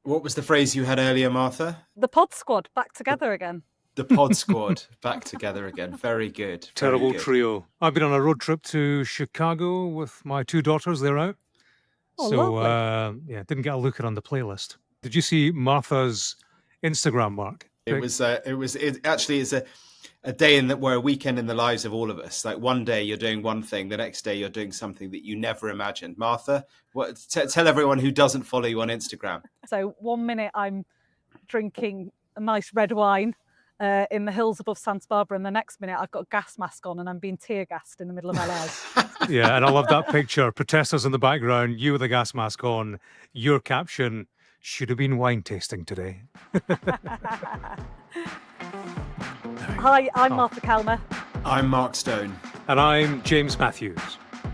What was the phrase you had earlier, Martha? The pod squad back The, together again. the pod squad back together again. Very good. Very Terrible good. trio. I've been on a road trip to Chicago with my two daughters. They're out. Oh, So, lovely. yeah, didn't get a look at on the playlist. Did you see Martha's Instagram, Mark? It actually is a day where a weekend in the lives of all of us. Like one day you're doing one thing, the next day you're doing something that you never imagined. Martha, tell everyone who doesn't follow you on Instagram. So 1 minute I'm drinking a nice red wine in the hills above Santa Barbara, and the next minute I've got a gas mask on and I'm being tear gassed in the middle of LA. Yeah, and I love that picture. Protesters in the background, you with a gas mask on. Your caption, should have been wine tasting today. Hi, I'm Martha Kelner. I'm Mark Stone. And I'm James Matthews.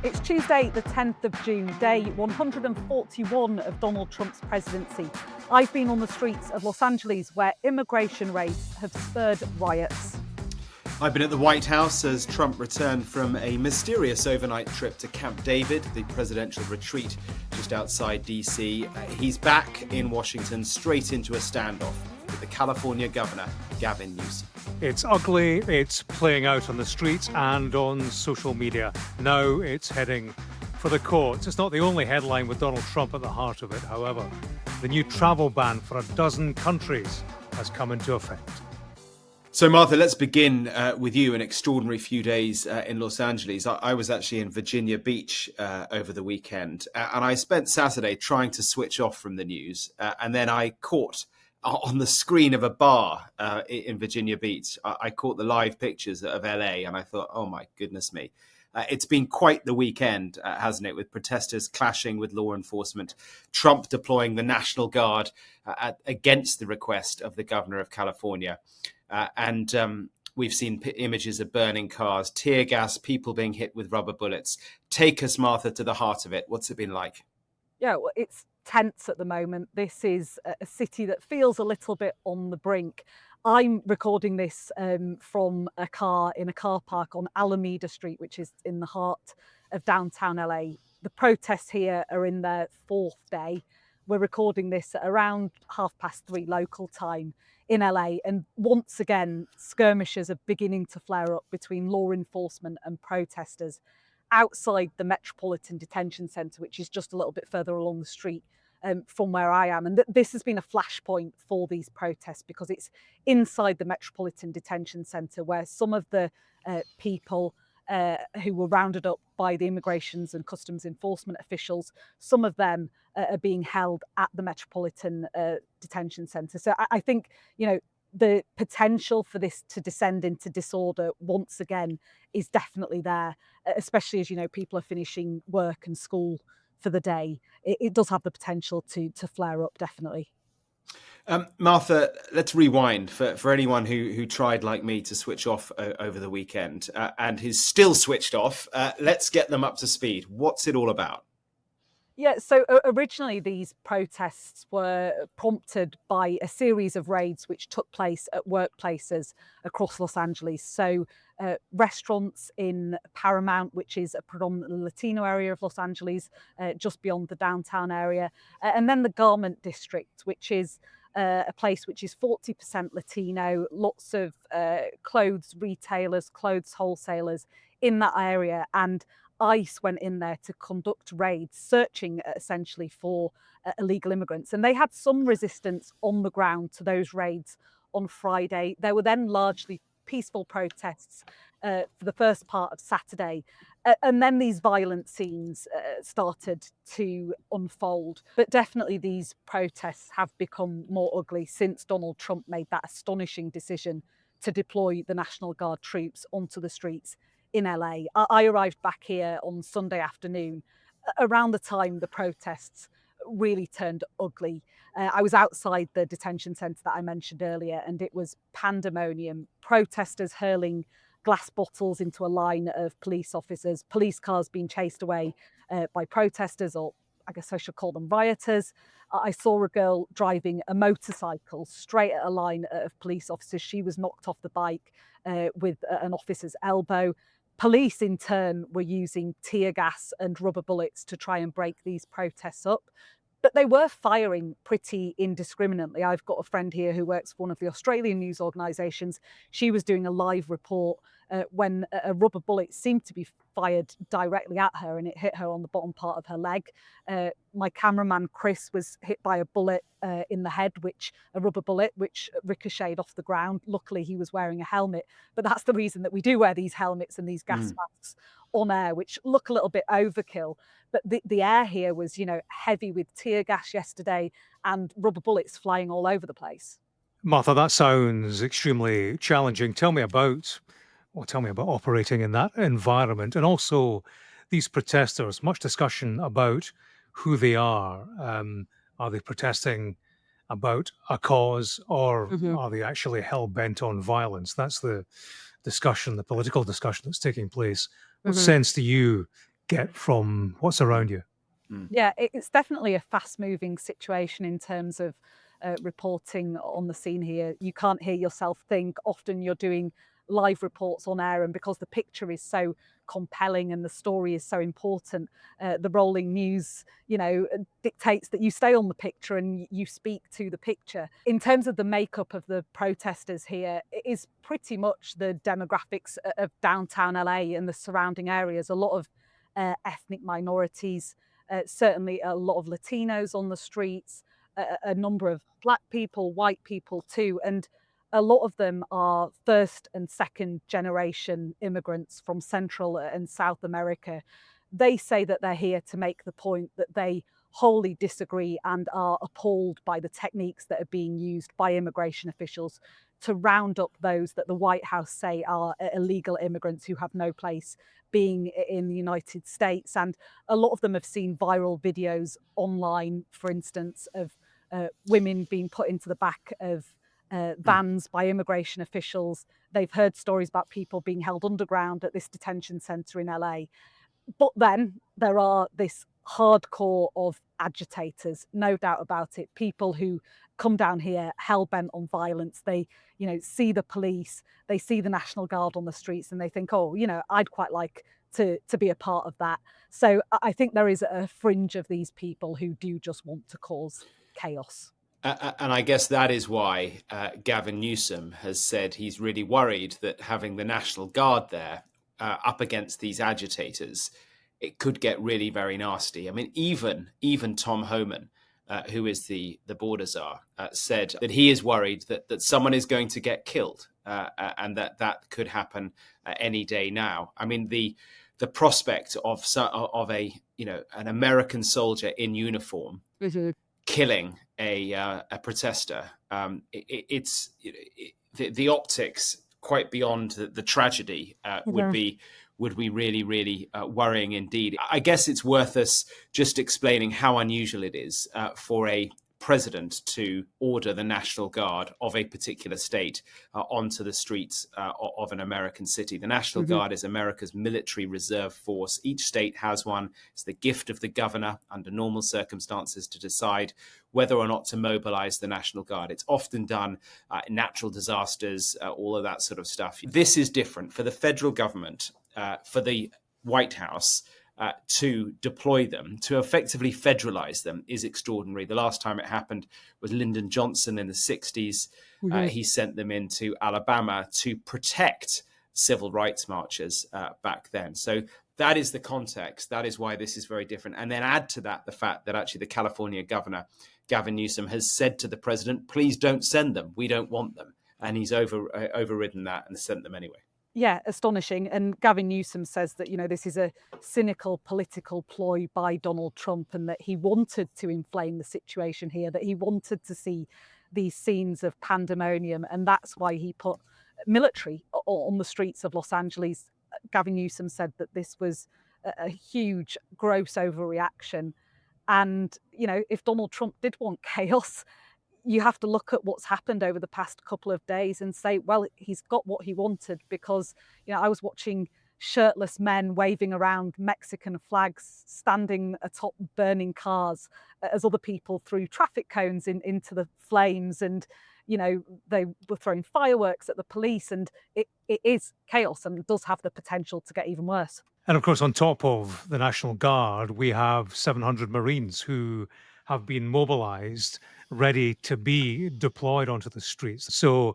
It's Tuesday, the 10th of June, day 141 of Donald Trump's presidency. I've been on the streets of Los Angeles where immigration raids have spurred riots. I've been at the White House as Trump returned from a mysterious overnight trip to Camp David, the presidential retreat just outside DC. He's back in Washington, straight into a standoff with the California governor, Gavin Newsom. It's ugly, it's playing out on the streets and on social media. Now it's heading for the courts. It's not the only headline with Donald Trump at the heart of it, however. The new travel ban for 12 countries has come into effect. So, Martha, let's begin with you. An extraordinary few days in Los Angeles. I was actually in Virginia Beach over the weekend, and I spent Saturday trying to switch off from the news. And then I caught on the screen of a bar in Virginia Beach, I caught the live pictures of LA, and I thought, oh, my goodness me. It's been quite the weekend, hasn't it, with protesters clashing with law enforcement, Trump deploying the National Guard against the request of the governor of California. And we've seen images of burning cars, tear gas, people being hit with rubber bullets. Take us, Martha, to the heart of it. What's it been like? Yeah, well, it's tense at the moment. This is a city that feels a little bit on the brink. I'm recording this from a car in a car park on Alameda Street, which is in the heart of downtown LA. The protests here are in their fourth day. We're recording this at around 3:30 local time in LA. And once again, skirmishes are beginning to flare up between law enforcement and protesters outside the Metropolitan Detention Centre, which is just a little bit further along the street from where I am. And this has been a flashpoint for these protests because it's inside the Metropolitan Detention Centre where some of the people who were rounded up by the immigrations and customs enforcement officials, some of them are being held at the Metropolitan Detention Centre. So I think, the potential for this to descend into disorder once again is definitely there, especially as, people are finishing work and school for the day. It does have the potential to flare up, definitely. Martha, let's rewind for anyone who tried, like me, to switch off over the weekend and is still switched off. Let's get them up to speed. What's it all about? Yeah, so originally these protests were prompted by a series of raids which took place at workplaces across Los Angeles. So restaurants in Paramount, which is a predominantly Latino area of Los Angeles, just beyond the downtown area. And then the Garment District, which is a place which is 40% Latino, lots of clothes retailers, clothes wholesalers in that area. And ICE went in there to conduct raids, searching essentially for illegal immigrants. And they had some resistance on the ground to those raids on Friday. There were then largely peaceful protests for the first part of Saturday. And then these violent scenes started to unfold. But definitely these protests have become more ugly since Donald Trump made that astonishing decision to deploy the National Guard troops onto the streets in LA. I arrived back here on Sunday afternoon, around the time the protests really turned ugly. I was outside the detention centre that I mentioned earlier, and it was pandemonium. Protesters hurling glass bottles into a line of police officers, police cars being chased away by protesters, or I guess I should call them rioters. I saw a girl driving a motorcycle straight at a line of police officers. She was knocked off the bike with an officer's elbow. Police, in turn, were using tear gas and rubber bullets to try and break these protests up. But they were firing pretty indiscriminately. I've got a friend here who works for one of the Australian news organisations. She was doing a live report when a rubber bullet seemed to be fired directly at her, and it hit her on the bottom part of her leg. My cameraman Chris was hit by a bullet in the head, a rubber bullet, which ricocheted off the ground. Luckily, he was wearing a helmet, but that's the reason that we do wear these helmets and these gas masks on air, which look a little bit overkill. But the air here was, heavy with tear gas yesterday and rubber bullets flying all over the place. Martha, that sounds extremely challenging. Tell me about operating in that environment, and also these protesters. Much discussion about who they are. Are they protesting about a cause, or are they actually hell-bent on violence? That's the discussion, the political discussion that's taking place. What sense do you get from what's around you? Yeah, it's definitely a fast-moving situation in terms of reporting on the scene here. You can't hear yourself think. Often you're doing live reports on air, and because the picture is so compelling and the story is so important, the rolling news, dictates that you stay on the picture and you speak to the picture. In terms of the makeup of the protesters here, it is pretty much the demographics of downtown LA and the surrounding areas. A lot of ethnic minorities, certainly a lot of Latinos on the streets, a number of Black people, white people too, and a lot of them are first and second generation immigrants from Central and South America. They say that they're here to make the point that they wholly disagree and are appalled by the techniques that are being used by immigration officials to round up those that the White House say are illegal immigrants who have no place being in the United States. And a lot of them have seen viral videos online, for instance, of women being put into the back of vans by immigration officials. They've heard stories about people being held underground at this detention centre in LA. But then there are this hardcore of agitators, no doubt about it. People who come down here hell-bent on violence. They, see the police, they see the National Guard on the streets, and they think, oh, I'd quite like to be a part of that. So I think there is a fringe of these people who do just want to cause chaos. And I guess that is why Gavin Newsom has said he's really worried that having the National Guard there up against these agitators, it could get really very nasty. I mean, even Tom Homan, who is the border czar, said that he is worried that someone is going to get killed and that could happen any day now. I mean, the prospect of an American soldier in uniform killing a protester, it's the optics quite beyond the tragedy would be really, really worrying indeed. I guess it's worth us just explaining how unusual it is for a president to order the National Guard of a particular state onto the streets of an American city. The National Guard is America's military reserve force. Each state has one. It's the gift of the governor under normal circumstances to decide whether or not to mobilize the National Guard. It's often done in natural disasters, all of that sort of stuff. This is different for the federal government, for the White House, to deploy them, to effectively federalize them, is extraordinary. The last time it happened was Lyndon Johnson in the 60s. He sent them into Alabama to protect civil rights marchers back then. So that is the context. That is why this is very different. And then add to that the fact that actually the California governor, Gavin Newsom, has said to the president, please don't send them. We don't want them. And he's overridden that and sent them anyway. Yeah, astonishing. And Gavin Newsom says that, this is a cynical political ploy by Donald Trump, and that he wanted to inflame the situation here, that he wanted to see these scenes of pandemonium. And that's why he put military on the streets of Los Angeles. Gavin Newsom said that this was a huge, gross overreaction. And, if Donald Trump did want chaos, you have to look at what's happened over the past couple of days and say, well, he's got what he wanted, because, I was watching shirtless men waving around Mexican flags, standing atop burning cars as other people threw traffic cones into the flames. And, they were throwing fireworks at the police, and it is chaos and does have the potential to get even worse. And of course, on top of the National Guard, we have 700 Marines who have been mobilized, ready to be deployed onto the streets. So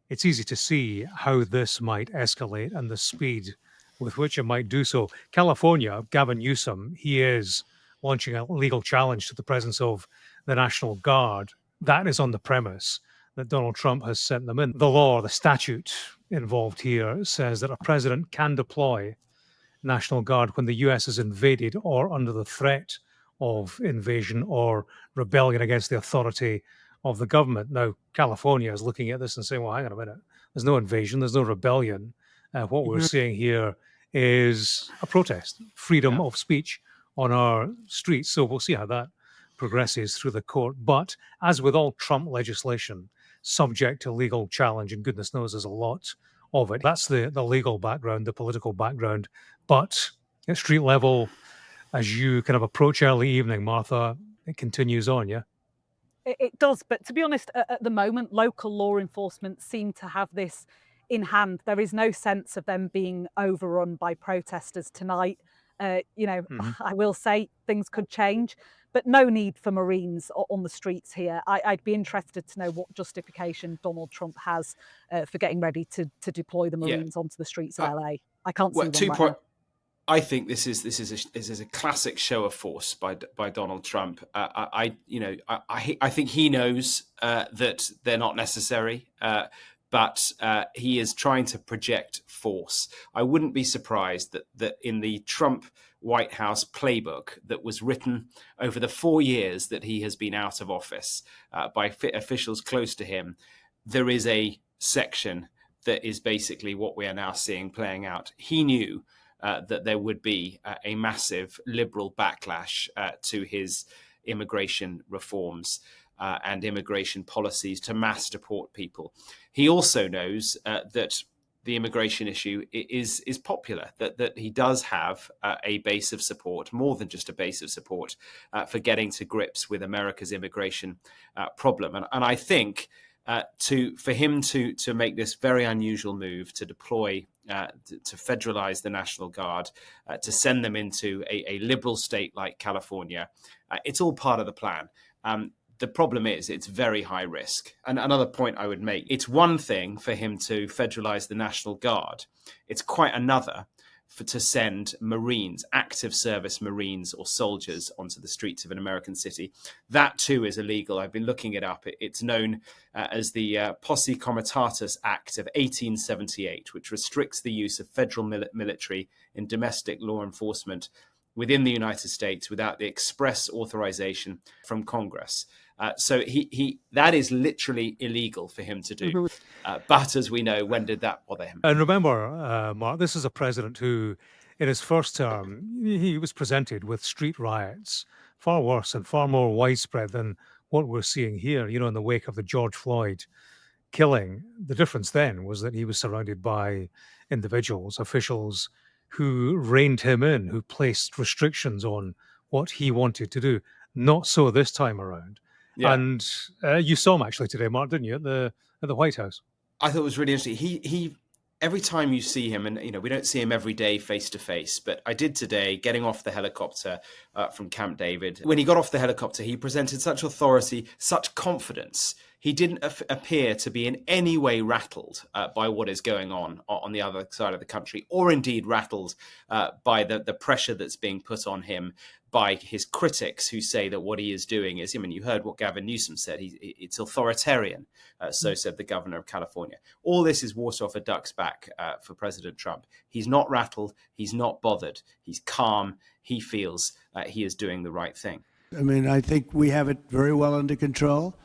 it's easy to see how this might escalate and the speed with which it might do so. California, Gavin Newsom, he is launching a legal challenge to the presence of the National Guard. That is on the premise that Donald Trump has sent them in. The law, the statute involved here says that a president can deploy National Guard when the US is invaded or under the threat of invasion or rebellion against the authority of the government. Now, California is looking at this and saying, well, hang on a minute, there's no invasion, there's no rebellion. What we're seeing here is a protest, freedom of speech on our streets. So we'll see how that progresses through the court. But as with all Trump legislation, subject to legal challenge, and goodness knows there's a lot of it. That's the legal background, the political background. But at street level, as you kind of approach early evening, Martha, it continues on, yeah? It does, but to be honest, at the moment, local law enforcement seem to have this in hand. There is no sense of them being overrun by protesters tonight. I will say things could change, but no need for Marines on the streets here. I'd be interested to know what justification Donald Trump has for getting ready to deploy the Marines onto the streets of LA. I can't see one right now. I think this is a classic show of force by Donald Trump. I think he knows that they're not necessary, but he is trying to project force. I wouldn't be surprised that in the Trump White House playbook that was written over the 4 years that he has been out of office by officials close to him, there is a section that is basically what we are now seeing playing out. He knew that there would be a massive liberal backlash to his immigration reforms and immigration policies to mass deport people. He also knows that the immigration issue is popular, that he does have a base of support, more than just a base of support, for getting to grips with America's immigration problem. And I think for him to make this very unusual move to deploy, to federalize the National Guard, to send them into a liberal state like California, it's all part of the plan. The problem is it's very high risk. And another point I would make, it's one thing for him to federalize the National Guard. It's quite another to send Marines, active service Marines or soldiers onto the streets of an American city. That too is illegal. I've been looking it up. It's known as the Posse Comitatus Act of 1878, which restricts the use of federal military in domestic law enforcement within the United States without the express authorization from Congress. So that is literally illegal for him to do. But as we know, when did that bother him? And remember, Mark, this is a president who, in his first term, he was presented with street riots, far worse and far more widespread than what we're seeing here, in the wake of the George Floyd killing. The difference then was that he was surrounded by individuals, officials who reined him in, who placed restrictions on what he wanted to do. Not so this time around. Yeah. And you saw him actually today, Mark, didn't you, at the White House? I thought it was really interesting. He every time you see him, and we don't see him every day face to face, but I did today, getting off the helicopter from Camp David. When he got off the helicopter, he presented such authority, such confidence. He didn't appear to be in any way rattled by what is going on the other side of the country, or indeed rattled by the pressure that's being put on him by his critics who say that what he is doing is, you heard what Gavin Newsom said, it's authoritarian, so said the governor of California. All this is water off a duck's back for President Trump. He's not rattled, he's not bothered, he's calm, he feels he is doing the right thing. I think we have it very well under control.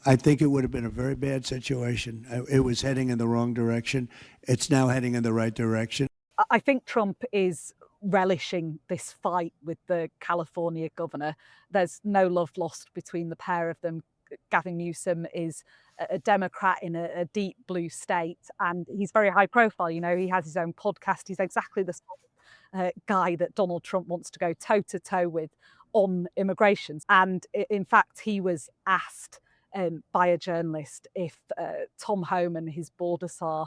I think it would have been a very bad situation. It was heading in the wrong direction. It's now heading in the right direction. I think Trump is relishing this fight with the California governor. There's no love lost between the pair of them. Gavin Newsom is a Democrat in a deep blue state, and he's very high profile. He has his own podcast. He's exactly the sort of guy that Donald Trump wants to go toe to toe with on immigration. And in fact, he was asked by a journalist if Tom Homan, his border czar,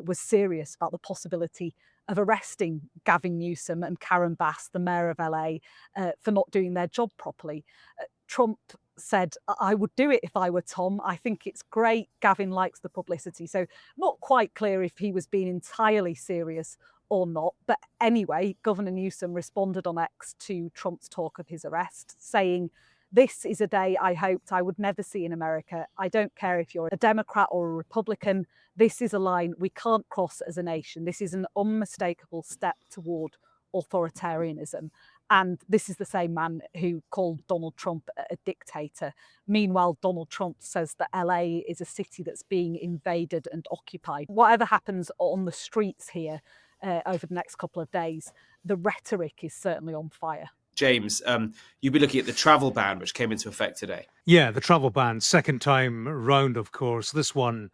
was serious about the possibility of arresting Gavin Newsom and Karen Bass, the mayor of LA, for not doing their job properly. Trump said, I would do it if I were Tom. I think it's great. Gavin likes the publicity. So not quite clear if he was being entirely serious or not. But anyway, Governor Newsom responded on X to Trump's talk of his arrest, saying, "This is a day I hoped I would never see in America. I don't care if you're a Democrat or a Republican. This is a line we can't cross as a nation. This is an unmistakable step toward authoritarianism." And this is the same man who called Donald Trump a dictator. Meanwhile, Donald Trump says that LA is a city that's being invaded and occupied. Whatever happens on the streets here over the next couple of days, the rhetoric is certainly on fire. James, you'll be looking at the travel ban, which came into effect today. Yeah, the travel ban, second time round, of course. This one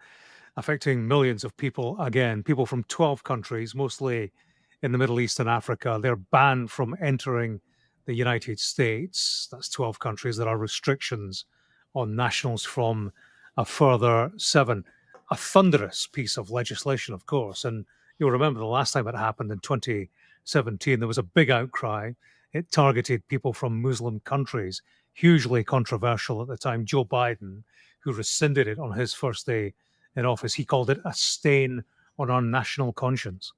affecting millions of people. Again, people from 12 countries, mostly in the Middle East and Africa. They're banned from entering the United States. That's 12 countries. There are restrictions on nationals from a further 7. A thunderous piece of legislation, of course. And you'll remember the last time it happened in 2017, there was a big outcry. It targeted people from Muslim countries, hugely controversial at the time. Joe Biden, who rescinded it on his first day in office, he called it a stain on our national conscience.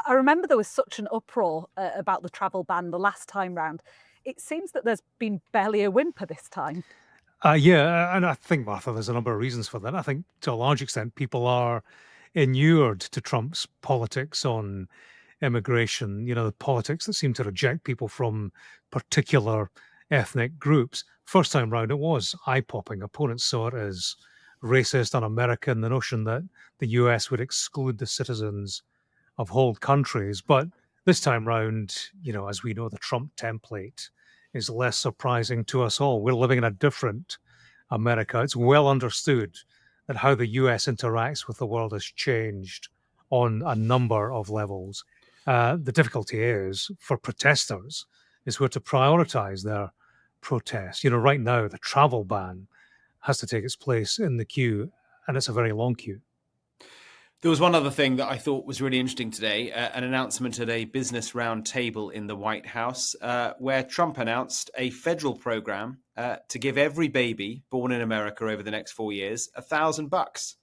I remember there was such an uproar about the travel ban the last time round. It seems that there's been barely a whimper this time. Yeah, and I think, Martha, there's a number of reasons for that. I think to a large extent, people are inured to Trump's politics on immigration, the politics that seem to reject people from particular ethnic groups. First time round, it was eye-popping. Opponents saw it as racist, un-American, the notion that the US would exclude the citizens of whole countries. But this time round, as we know, the Trump template is less surprising to us all. We're living in a different America. It's well understood that how the US interacts with the world has changed on a number of levels. The difficulty is, for protesters, is where to prioritize their protest. Right now, the travel ban has to take its place in the queue, and it's a very long queue. There was one other thing that I thought was really interesting today, an announcement at a business roundtable in the White House, where Trump announced a federal program to give every baby born in America over the next 4 years $1,000.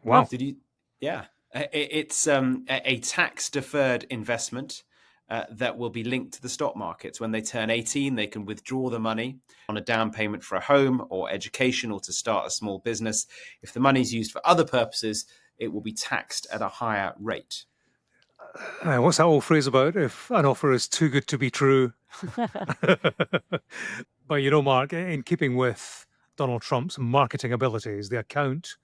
Wow. Did you? Yeah. It's a tax-deferred investment that will be linked to the stock markets. When they turn 18, they can withdraw the money on a down payment for a home or education or to start a small business. If the money is used for other purposes, it will be taxed at a higher rate. What's that old phrase about? If an offer is too good to be true. But Mark, in keeping with Donald Trump's marketing abilities, the account,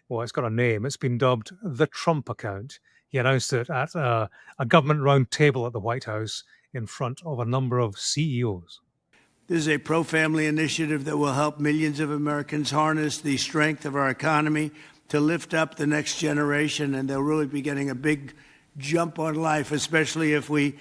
well, it's got a name. It's been dubbed the Trump account. He announced it at a government roundtable at the White House in front of a number of CEOs. This is a pro-family initiative that will help millions of Americans harness the strength of our economy to lift up the next generation, and they'll really be getting a big jump on life, especially if we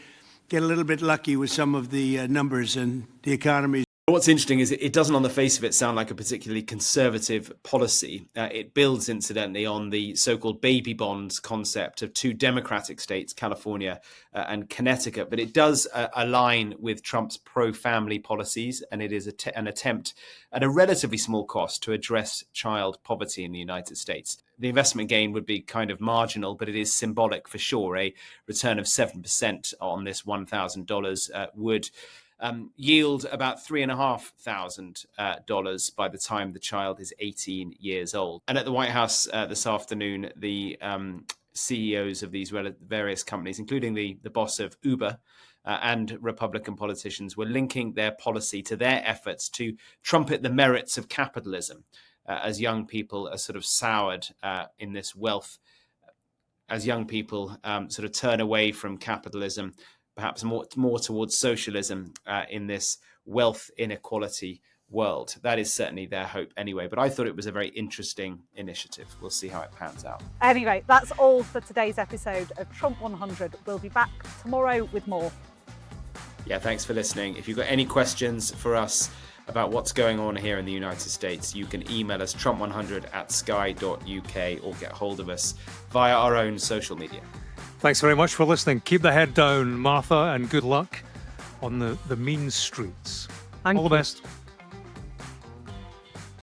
get a little bit lucky with some of the numbers and the economy. What's interesting is it doesn't on the face of it sound like a particularly conservative policy. It builds, incidentally, on the so-called baby bonds concept of 2 Democratic states, California and Connecticut. But it does align with Trump's pro-family policies, and it is an attempt at a relatively small cost to address child poverty in the United States. The investment gain would be kind of marginal, but it is symbolic for sure. A return of 7% on this $1,000 would yield about $3,500 by the time the child is 18 years old. And at the White House this afternoon, the CEOs of these various companies, including the boss of Uber and Republican politicians, were linking their policy to their efforts to trumpet the merits of capitalism as young people are sort of soured in this wealth, as young people sort of turn away from capitalism, perhaps more towards socialism in this wealth inequality world. That is certainly their hope anyway. But I thought it was a very interesting initiative. We'll see how it pans out. Anyway, that's all for today's episode of Trump 100. We'll be back tomorrow with more. Yeah, thanks for listening. If you've got any questions for us about what's going on here in the United States, you can email us trump100@sky.uk or get hold of us via our own social media. Thanks very much for listening. Keep the head down, Martha, and good luck on the mean streets. Thank All the you. best.